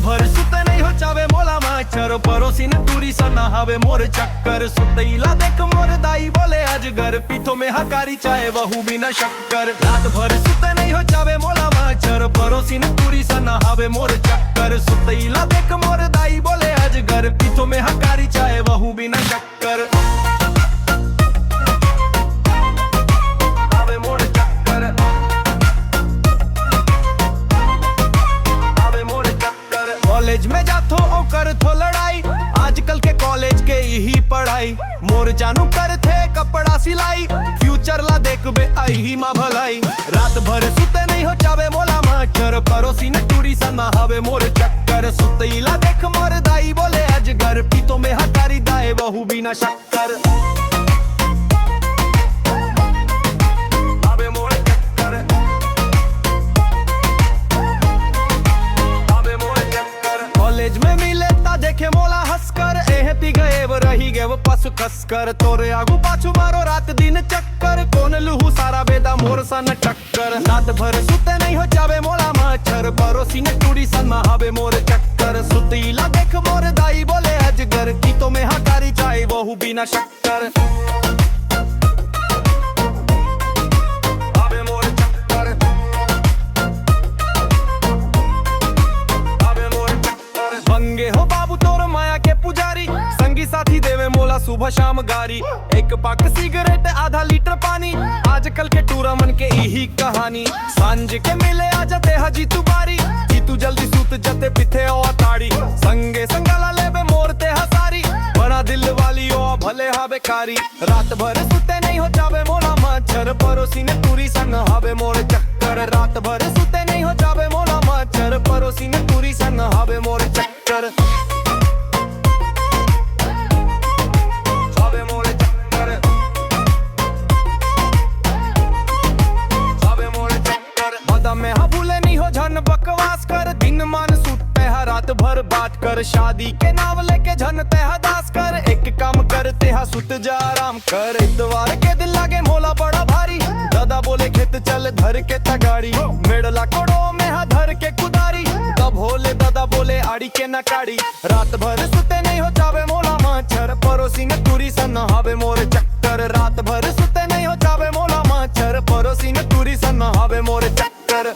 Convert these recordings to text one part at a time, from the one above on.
भर सुते नहीं हो चावे मोला मच्छर परोसी ने टूरी सा नहावे मोर चक्कर सुतईला देख मोर दाई बोले अजगर पीठो में हकारी चाहे वहू बिना शक्कर रात भर सुते नहीं हो चावे मोला मच्छर परोसी ने टूरी सा नहावे मोर चक्कर सुतईला देख मोर दाई बोले अजगर पीठो में हकारी चाहे वहू बिना शक्कर कॉलेज में जाथो और कर थो लड़ाई आजकल के कॉलेज के यही पढ़ाई मोर जानू कर थे कपड़ा सिलाई फ्यूचर ला देख बे आई माँ भलाई रात भर सुते नहीं हो चावे मोला मच्छर परोसी ने टूरी सा नहावे मोर चक्कर सुतईला देख मोर दाई बोले अजगर पीतो में हकारी दाए बहू बिना शक्कर कॉलेज में मिले ता देखे मोला हंसकर एहती गए वो रही गए वो पासु कसकर तोरे आगू पाछू मारो रात दिन चक्कर कौन लूहू सारा बेदा मोर सन टक्कर रात भर सुते नहीं हो जावे मोला मच्छर परोसी ने टूरी सन महावे मोर चक्कर सुतीला देख मोर दाई बोले अजगर कीतो में हकारी चाहे वहू बिना शक्कर हो बाबू तोर माया के पुजारी संगी साथी देवे मोला सुबह शाम गारी एक पाक सिगरेट आधा लीटर पानी आजकल के टूरमन के यही कहानी सांझ के मिले आ जाते हजी तू बारी जीतू जल्दी सूत जते पिथे ओ ताड़ी संगे संगला लेबे मोरते हसारी बड़ा दिल वाली ओ भले हा बेकारी रात भर सुते नहीं हो जावे मोला मच्छर परोसी ने टूरी संग हावे मोर चक्कर रात भर सुते नहीं हो जावे मोला मच्छर परोसी ने टूरी संग हावे मोर चक्कर में हाँ भूले नहीं हो झन बकवास कर दिन मान सुते है रात भर बात कर शादी के नाव लेके झन ते दास कर एक काम करते हा सुत जा आराम कर इतवार के दिन लागे मोला बड़ा भारी दादा बोले खेत चल धर के तगाड़ी मेड़ला कोड़ो में हा धर के कुदारी तब होले दादा बोले आड़ी के नकाड़ी रात भर सुते नहीं हो जावे मोला मच्छर परोसी ने टूरी सन नहावे मोर चक्कर रात भर सुते नहीं हो जावे मोला मच्छर परोसी ने टूरी सन नहावे मोर चक्कर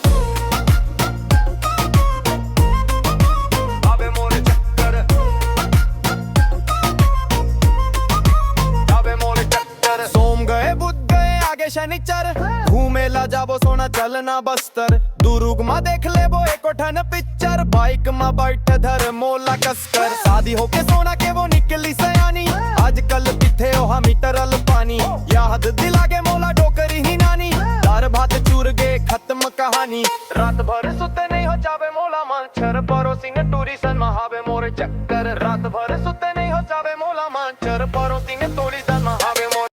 सोम गए बुध गए आगे शनिचर घूमेला जाबो सोना चलना बस्तर दुरुग मा देख ले वो एको ठन पिक्चर बाइक मा बैठ धर मोला कसकर शादी होके सोना के वो निकली सयानी आजकल पिथे ओ मीटरल पानी याद दिलागे मोला डोकरी ही नानी दार भात चूर गे खत्म कहानी रात भर सुते नहीं हो जावे मोला मच्छर परोसी ने टूरी सन महावे मोर चक्कर रात भर सुते नहीं